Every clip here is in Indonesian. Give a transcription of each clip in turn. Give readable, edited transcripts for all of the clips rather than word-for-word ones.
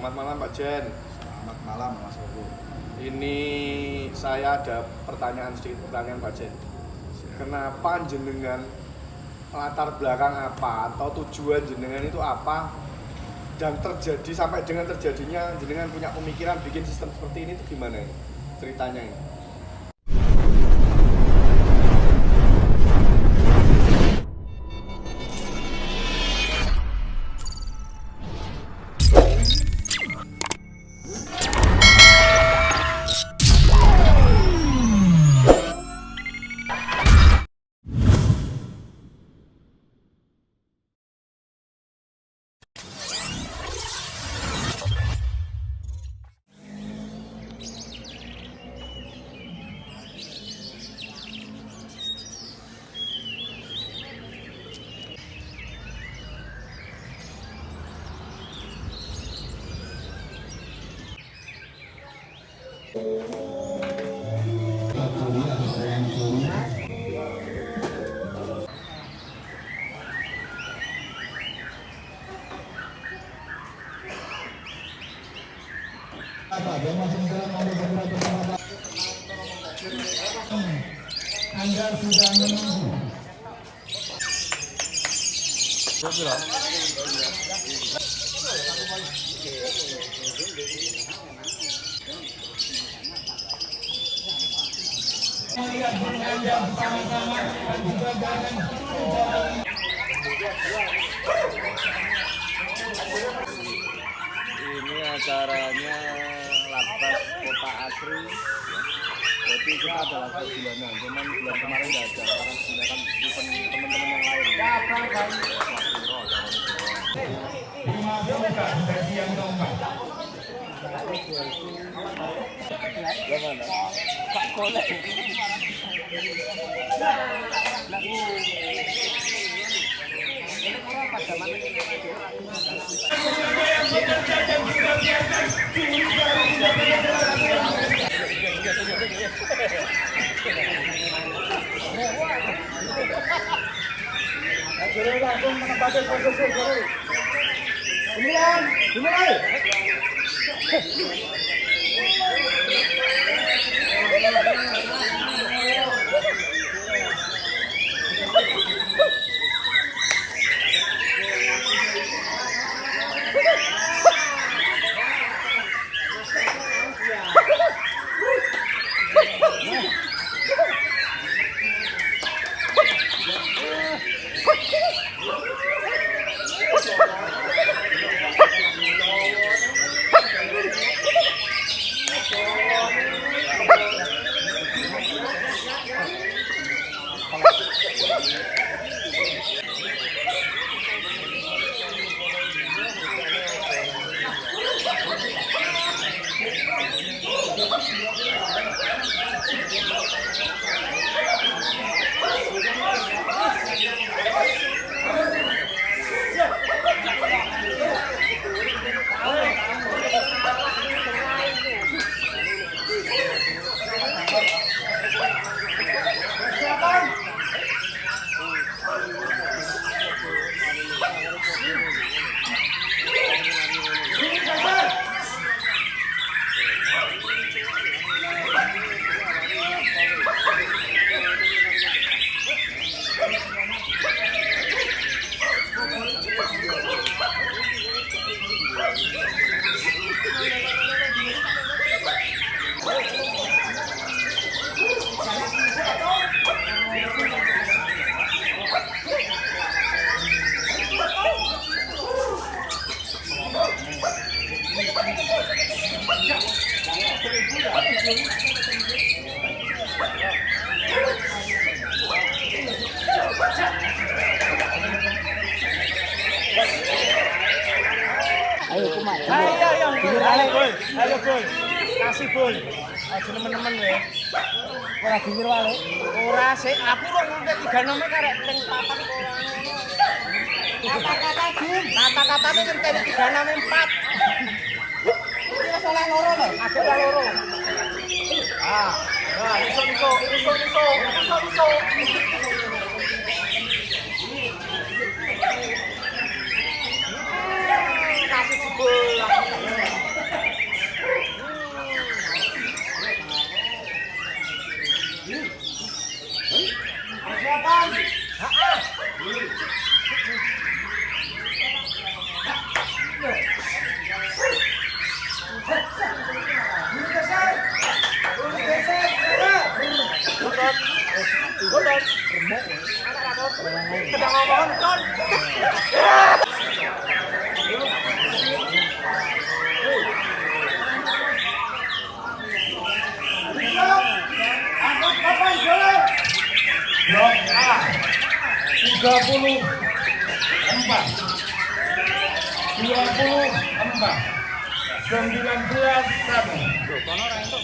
Selamat malam Pak Jen. Selamat malam Mas Ogo. Ini saya ada sedikit pertanyaan Pak Jen. Kenapa jenengan, latar belakang apa atau tujuan jenengan itu apa, dan terjadi sampai dengan terjadinya jenengan punya pemikiran bikin sistem seperti ini itu gimana ini ceritanya ini? Anda sudah menunggu. Melihat Anda bersama-sama dan juga dengan Ini acaranya Lapas Kota Asri. Jadi kita ada lapas bulanan, cuman bulan kemarin nggak ada karena gunakan event teman-teman yang lain. dimajukan sesi yang keempat. Gimana? Pak Kolek. Langsung menempati posisi guru. Kemudian dimulai. Ayo kumat. Ayo Bun. Kasih Bun. Aja nemen-nemen ya. Ora diwir wae. Ora sik aku rong ngombe 3 nome karek ping 4 kok ora ngono. Kata-kata Jum. Kata-katane ngenteni 3 nome 4. Iki salah loro lho. Ada loro. Nah, iso. Kasih jebul.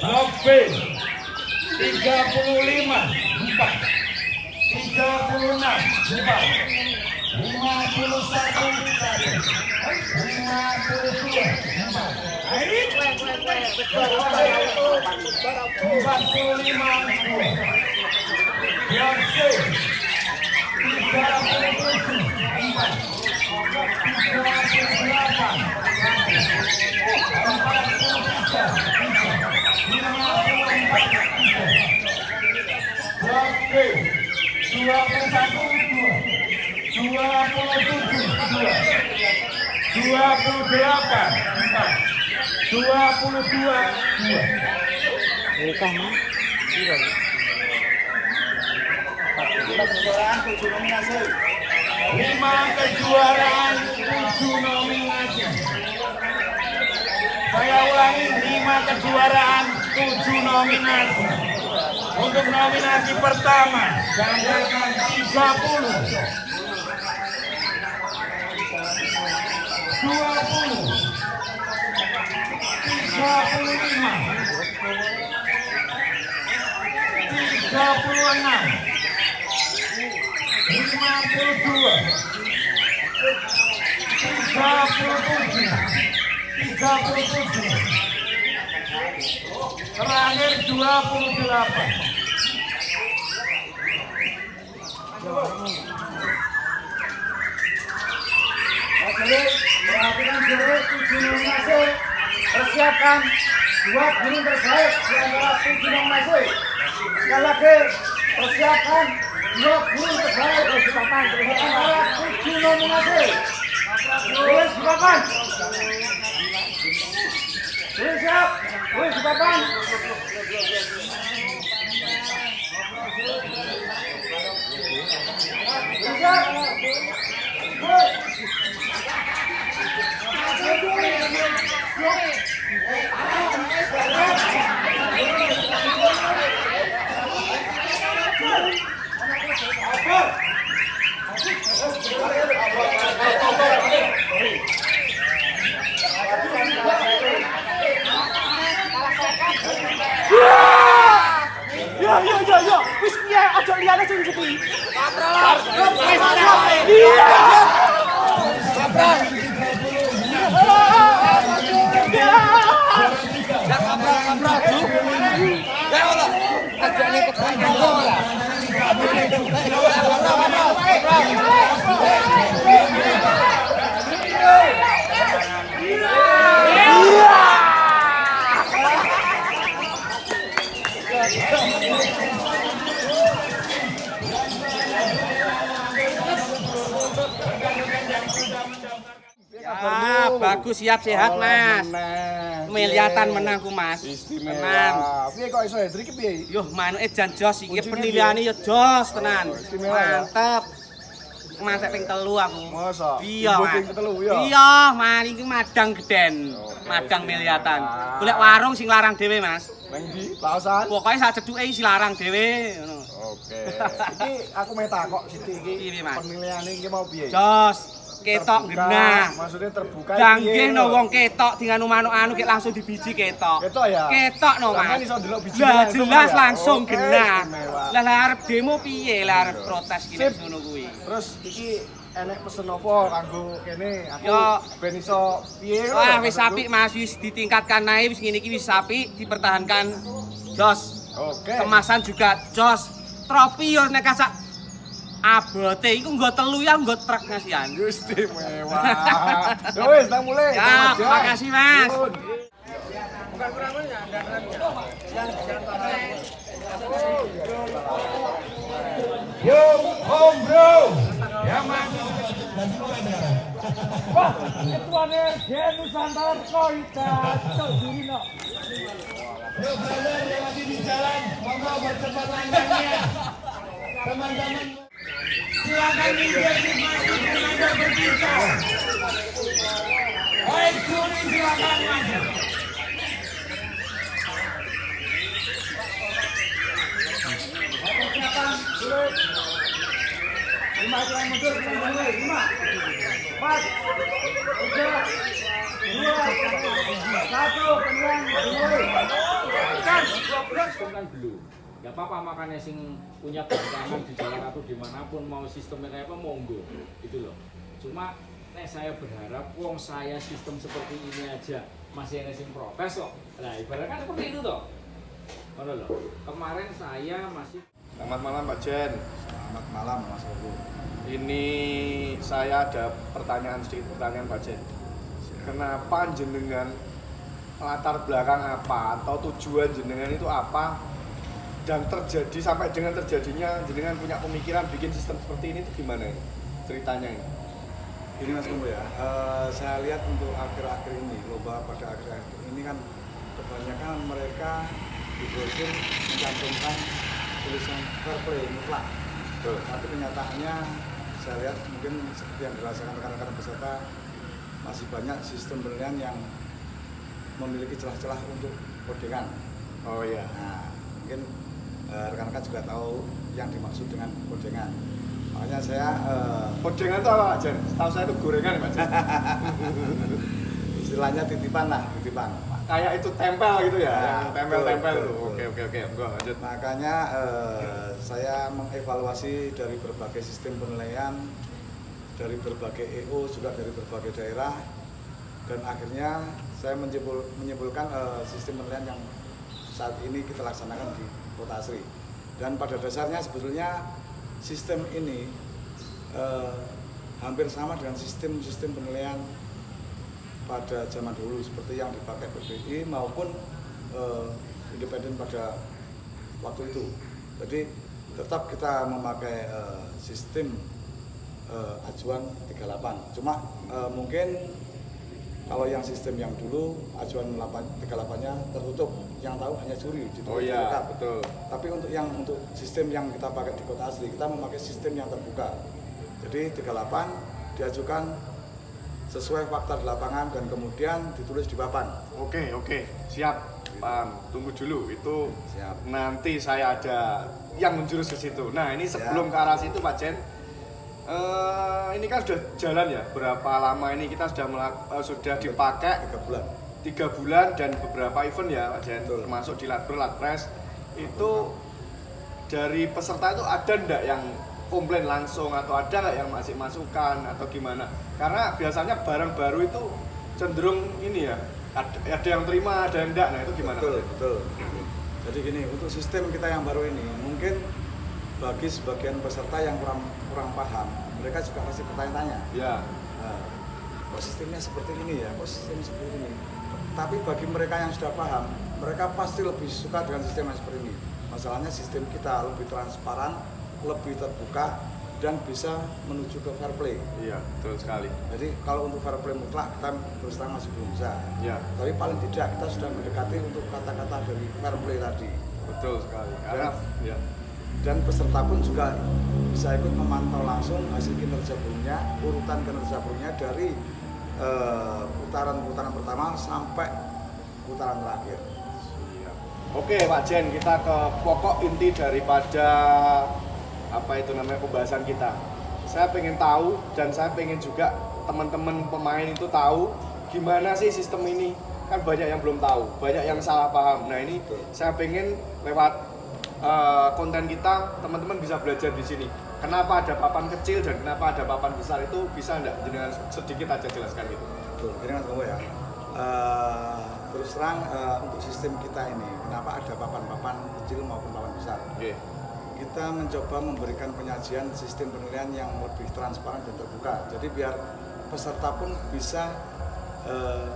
Blok B 35 4 36 4 5 kejuaraan 7 nominasi. Saya ulangi, 5 kejuaraan 7 nominasi. Untuk nominasi pertama jambretan 30, 20, 35, 36, 52, 37, terakhir 28. Perhatikan juri 7 nominasi. Persiapkan 2 burung terbaik di antara 7 nominasi. Sekali lagi, persiapkan 2 burung terbaik di antara 7 nominasi. Tulis di papan. Tulis siap. Tulis di papan. Tulis siap. Yo, wis piye aja liyane sing sepi. Kaprah. Iya. Kaprah. Ya kaprah, Ju. Ya Allah. Ajane kebanyakan ora. Ya, bagus, siap, sehat, Mas. Melihatan menangku, Mas. Tenan. Piye kok iso hat-trick piye? Yo, manuke jan jos iki penilaiane yo jos tenan. Mantep. Mantep ping 3 aku. Masa? Iya, Ibu Mas. ping 3 ya? Iya, man iki madang geden. Madang melihatan. Golek warung sing larang dhewe, Mas. Nang ndi? Lausan? Pokoke sak ceduke isi larang dhewe ngono. Oke. Iki aku meh takok sithik iki. Piye, Mas? Penilaiane iki mau piye? Jos, ketok Terbuka, genah. Maksudnya terbuka Janggih no wong ketok dengan manuk-anu kek langsung dibiji ketok. Ketok ya? Ketok no, Sampeyan Mas. iso ndelok biji Lah langsung jelas ya? langsung Oke, genah. istimewa. Lah arep demo piye? Lah arep protes ki Sip. ngono kuwi. Terus iki enek pesen apa kanggo kene? Aku Yo. ben iso piye lho? Wah, wis apik Mas, wis ditingkatkan naik, wis ngene iki wis apik, dipertahankan jos. Oke. Kemasan juga jos. Trofi yo nek kasak abote iku nggo telu ya nggo truk ngasian. Istimewa. Ya wis, nang mulai. Ya, makasih, Mas. Yun. Yo, Om Bro. Ya, Mas. Ketuane Gen Nusantara Koita Cok Jurino. Yo, brother yang lagi di jalan, monggo bercepat langkahnya. Teman-teman, silakan diidentifikasi dan Anda berbicara. Baik, juri silakan maju. 5 silakan mundur, silakan mulai. 5, 4, 3, 2, 1, penyerang dimulai. Sistem kan belum. Gak apa-apa, makanya sing punya belakangan di Jawa atau dimanapun mau sistemnya kayak apa monggo gitu loh. Cuma saya berharap wong saya sistem seperti ini aja masih ada sing protes kok. Nah ibaratnya kan seperti itu toh. Ngono loh. Kemarin saya masih. Selamat malam Pak Jen. Selamat malam Mas Ogo. Ini saya ada pertanyaan Pak Jen. Kenapa jenengan, latar belakang apa atau tujuan jenengan itu apa, dan terjadi sampai dengan terjadinya jenengan punya pemikiran bikin sistem seperti ini itu gimana ini ceritanya ini? Ini Mas Ogo ya, saya lihat untuk akhir-akhir ini, lomba pada akhir-akhir ini kan kebanyakan mereka di brosur mencantumkan tulisan fair play mutlak. Tapi kenyataannya saya lihat mungkin seperti yang dirasakan rekan-rekan peserta, masih banyak sistem penilaian yang memiliki celah-celah untuk kodengan. Oh iya. Nah, mungkin rekan-rekan juga tahu yang dimaksud dengan kodengan. Makanya saya Kodengan itu apa Pak Jen? Setahu saya itu gorengan Pak Jen. istilahnya titipan lah, titipan. Kayak itu tempel gitu ya, Nah, yang tempel-tempel betul, tuh. betul. Oke, enggak lanjut. Makanya saya mengevaluasi dari berbagai sistem penilaian, dari berbagai EO, juga dari berbagai daerah, dan akhirnya saya menyimpulkan sistem penilaian yang saat ini kita laksanakan di Kota Asri. Dan pada dasarnya sebetulnya sistem ini hampir sama dengan sistem-sistem penilaian pada zaman dulu seperti yang dipakai PBI maupun independen pada waktu itu. Jadi tetap kita memakai sistem ajuan 38. Cuma mungkin kalau yang sistem yang dulu ajuan 38-nya tertutup, yang tahu hanya juri di Oh iya, dekat. betul. Tapi untuk sistem yang kita pakai di Kota Asri, kita memakai sistem yang terbuka. Jadi 38 diajukan sesuai fakta di lapangan dan kemudian ditulis di papan. Oke, siap. Paham. Tunggu dulu, itu Siap. nanti saya ada yang menjurus ke situ. Nah, ini sebelum ke arah situ Pak Jen, ini kan sudah jalan ya, berapa lama ini kita sudah dipakai 3 bulan. 3 bulan dan beberapa event ya Pak Jen, Betul. termasuk di Latpres. Itu dari peserta itu ada ndak yang komplain langsung atau ada nggak yang masih masukan atau gimana? Karena biasanya barang baru itu cenderung ini ya, ada yang terima, ada yang enggak. Nah itu gimana? Betul, betul. Jadi gini, untuk sistem kita yang baru ini, mungkin bagi sebagian peserta yang kurang paham, mereka juga masih bertanya-tanya. Ya, Kok sistemnya seperti ini ya, kok sistemnya seperti ini. Tapi bagi mereka yang sudah paham, mereka pasti lebih suka dengan sistem yang seperti ini. Masalahnya sistem kita lebih transparan, lebih terbuka, dan bisa menuju ke fair play. iya betul sekali. Jadi kalau untuk fair play mutlak kita terus terang masih belum bisa. Ya, Tapi paling tidak kita sudah mendekati untuk kata-kata dari fair play tadi. betul sekali. Karena ya, Dan peserta pun juga bisa ikut memantau langsung hasil kinerja burungnya, urutan kinerja burungnya dari putaran-putaran pertama sampai putaran terakhir. oke Pak Jen, kita ke pokok inti daripada apa itu namanya pembahasan kita. Saya pengen tahu dan saya pengen juga teman-teman pemain itu tahu gimana sih sistem ini. Kan banyak yang belum tahu, banyak yang salah paham. Nah ini saya pengen lewat konten kita teman-teman bisa belajar di sini. Kenapa ada papan kecil dan kenapa ada papan besar itu bisa enggak dengan sedikit aja jelaskan gitu. Betul, ini Mas Bowo ya. Terus terang untuk sistem kita ini, kenapa ada papan-papan kecil maupun papan besar? Oke. Kita mencoba memberikan penyajian sistem penilaian yang lebih transparan dan terbuka. Jadi biar peserta pun bisa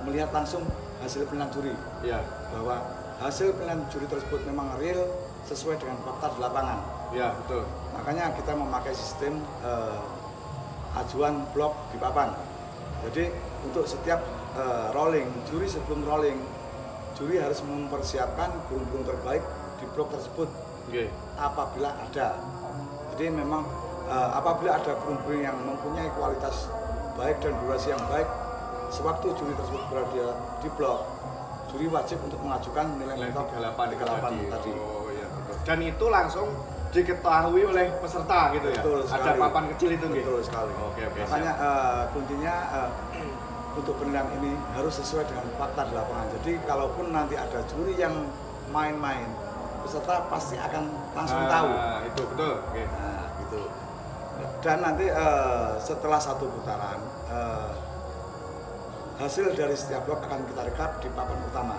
melihat langsung hasil penilaian juri. Iya. Bahwa hasil penilaian juri tersebut memang real sesuai dengan fakta di lapangan. Iya, betul. Makanya kita memakai sistem ajuan blok di papan. Jadi untuk setiap rolling, juri sebelum rolling, juri harus mempersiapkan burung-burung terbaik di blok tersebut. Oke. Apabila ada. Jadi memang apabila ada burung-burung yang mempunyai kualitas baik dan durasi yang baik, sewaktu juri tersebut berada di blok, juri wajib untuk mengajukan nilai mentok 38 tadi. Oh iya betul. Dan itu langsung diketahui oleh peserta gitu ya. Betul Ada sekali. papan kecil itu gitu. Betul sekali. Oke, Makanya kuncinya untuk penilaian ini harus sesuai dengan fakta di lapangan. Jadi kalaupun nanti ada juri yang main-main, peserta pasti akan langsung tahu. Itu betul. Oke. Nah, gitu. Dan nanti setelah satu putaran, hasil dari setiap blok akan kita rekap di papan utama.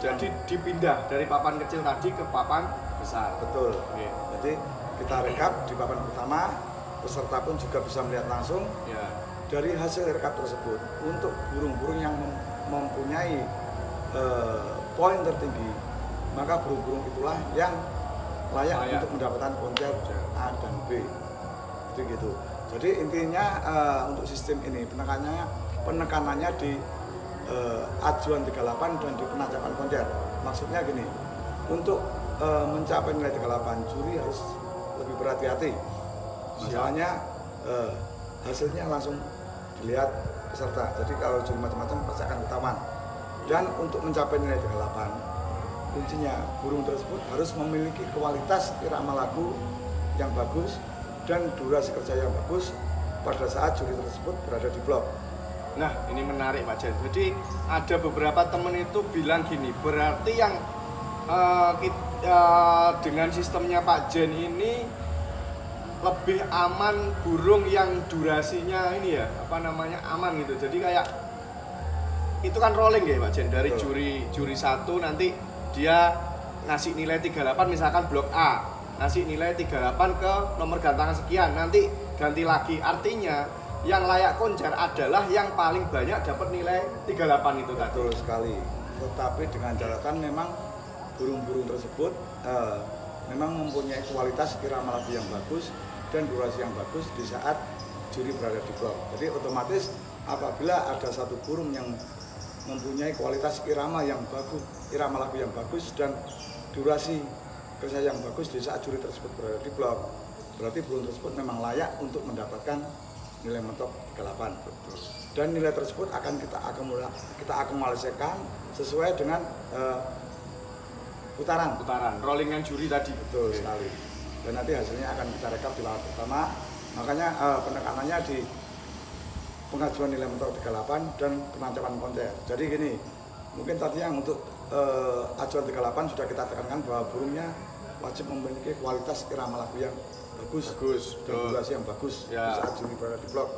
Jadi dipindah dari papan kecil tadi ke papan besar. Betul. Oke. Jadi kita rekap di papan utama, peserta pun juga bisa melihat langsung Ya. dari hasil rekap tersebut. Untuk burung-burung yang mempunyai poin tertinggi, maka burung-burung itulah yang layak untuk mendapatkan konser A dan B. Jadi gitu. Jadi intinya untuk sistem ini penekanannya di ajuan 38 dan di penacapan konser. Maksudnya gini, untuk mencapai nilai 38 juri harus lebih berhati-hati. Masalahnya hasilnya langsung dilihat peserta. Jadi kalau juri macam-macam pasti akan ketahuan. Dan untuk mencapai nilai 38, kuncinya burung tersebut harus memiliki kualitas irama lagu yang bagus dan durasi kerja yang bagus pada saat juri tersebut berada di blok. Nah, ini menarik Pak Jen. Jadi ada beberapa temen itu bilang gini, berarti yang dengan sistemnya Pak Jen ini lebih aman burung yang durasinya ini ya, aman gitu. Jadi kayak itu kan rolling ya Pak Jen, dari juri 1 nanti dia ngasih nilai 38 misalkan blok A, ngasih nilai 38 ke nomor gantangan sekian, nanti ganti lagi. Artinya yang layak konser adalah yang paling banyak dapat nilai 38 itu tadi. Betul sekali. Tetapi dengan catatan memang burung-burung tersebut memang mempunyai kualitas irama lagu yang bagus dan durasi yang bagus di saat juri berada di blok. Jadi otomatis apabila ada satu burung yang mempunyai kualitas irama yang bagus, irama lagu yang bagus dan durasi kerja yang bagus di saat juri tersebut berada di blok, berarti burung tersebut memang layak untuk mendapatkan nilai mentok 38. Dan nilai tersebut akan kita akumulasikan sesuai dengan putaran rollingan juri tadi. betul sekali. Dan nanti hasilnya akan kita rekap di lawan pertama. Makanya penekanannya di pengajuan nilai mentok 38 dan penacapan konser. Jadi gini, mungkin tadi yang untuk ajuan 38 sudah kita tekankan bahwa burungnya wajib memiliki kualitas irama lagu yang bagus dan durasi yang bagus Ya. di saat juri berada di blok.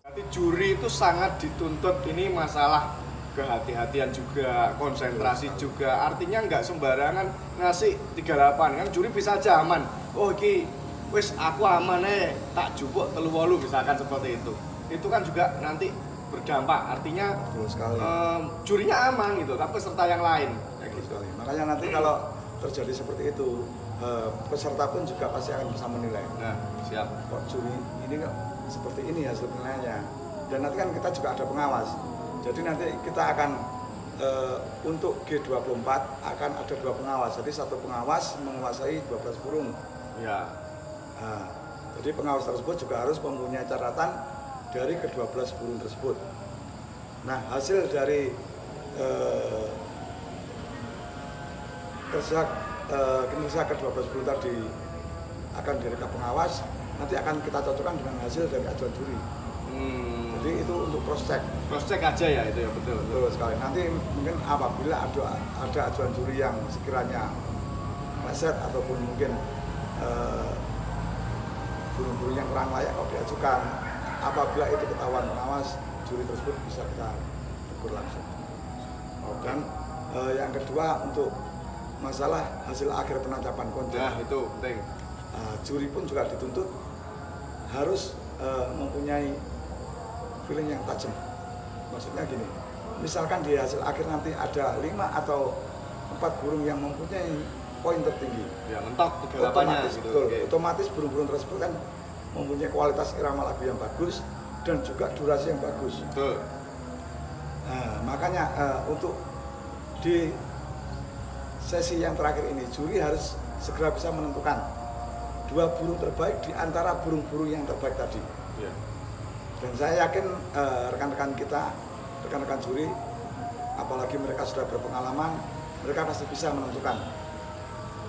Berarti juri itu sangat dituntut, ini masalah kehati-hatian juga, konsentrasi juga. Artinya nggak sembarangan ngasih 38 kan, juri bisa aja aman. Oh iki wis aku aman tak jupuk 38 misalkan seperti itu. Itu kan juga nanti berdampak. Artinya Betul sekali. jurinya aman gitu, tapi peserta yang lain kayak Betul gitu. sekali. Makanya nanti kalau terjadi seperti itu, peserta pun juga pasti akan bisa menilai. Nah, siap. Kok juri ini kok seperti ini hasil penilaiannya. Dan nanti kan kita juga ada pengawas. Jadi nanti kita akan untuk G24 akan ada 2 pengawas. Jadi satu pengawas menguasai 12 burung. Ya. Nah, jadi pengawas tersebut juga harus mempunyai catatan dari ke-12 burung tersebut. Nah, hasil dari kinerja ke-12 burung tadi akan direkap pengawas, nanti akan kita cocokkan dengan hasil dari ajuan juri. Jadi itu untuk cross check. Cross check aja ya itu ya, betul. Betul sekali. Nanti mungkin apabila ada ajuan juri yang sekiranya meleset ataupun mungkin burung-burung yang kurang layak kalau diajukan, apabila itu ketahuan pengawas, juri tersebut bisa kita tegur langsung. Dan yang kedua untuk masalah hasil akhir penacapan konser. Nah, itu penting. Juri pun juga dituntut harus mempunyai feeling yang tajam. Maksudnya gini, misalkan di hasil akhir nanti ada 5 atau 4 burung yang mempunyai poin tertinggi, Ya, mentok 38-nya otomatis gitu. betul, Oke. otomatis burung-burung tersebut kan mempunyai kualitas irama lagu yang bagus dan juga durasi yang bagus. Betul. Nah, makanya untuk di sesi yang terakhir ini juri harus segera bisa menentukan 2 burung terbaik di antara burung-burung yang terbaik tadi. Ya. Dan saya yakin rekan-rekan kita, rekan-rekan juri, apalagi mereka sudah berpengalaman, mereka pasti bisa menentukan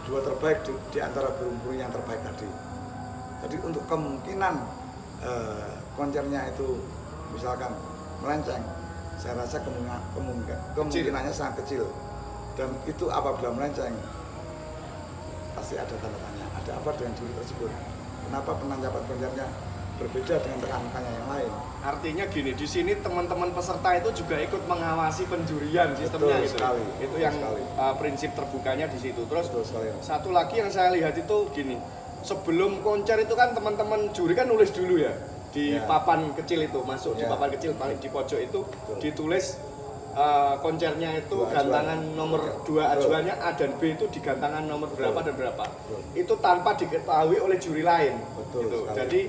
dua terbaik di antara burung-burung yang terbaik tadi. Jadi untuk kemungkinan koncernya itu misalkan melenceng, saya rasa kemungkinannya sangat kecil. Dan itu apabila melenceng pasti ada tanda tanya. Ada apa dengan juri tersebut? Kenapa penancapan koncernya berbeda dengan rekan-rekannya yang lain? Artinya gini, di sini teman-teman peserta itu juga ikut mengawasi penjurian sistemnya Betul gitu. sekali, Itu betul yang sekali. Prinsip terbukanya di situ. Terus Betul sekali. satu lagi yang saya lihat itu gini, sebelum konser itu kan teman-teman juri kan nulis dulu ya di Ya. papan kecil itu, masuk di Ya. papan kecil paling di pojok itu Betul. ditulis koncernya itu Dua gantangan ajuan. nomor Betul. 2 ajuannya A dan B itu di gantangan nomor Betul. berapa dan berapa. Betul. Itu tanpa diketahui oleh juri lain. Betul gitu. sekali. Jadi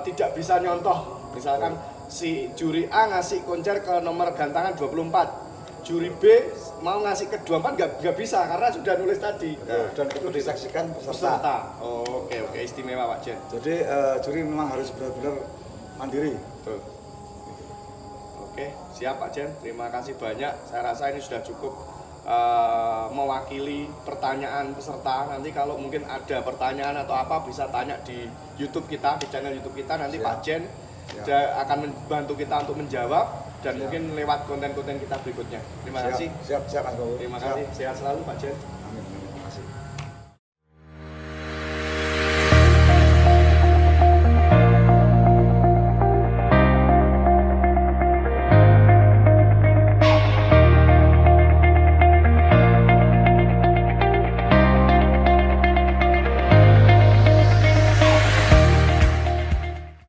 tidak bisa nyontoh. Misalkan si juri A ngasih koncer ke nomor gantangan 24, juri B mau ngasih ke 24 nggak bisa karena sudah nulis tadi. Betul. Dan itu disaksikan peserta. Peserta. Oh, oke istimewa Pak Jen. Jadi juri memang harus benar-benar mandiri. Betul. Oke, siap Pak Jen. Terima kasih banyak. Saya rasa ini sudah cukup mewakili pertanyaan peserta. Nanti kalau mungkin ada pertanyaan atau apa bisa tanya di YouTube kita, di channel YouTube kita. Nanti Siap. Pak Jen akan membantu kita untuk menjawab dan mungkin lewat konten-konten kita berikutnya. Terima kasih. Siap, Mas Bowo. Terima Siap. kasih. Sehat selalu Pak Jen. Amin.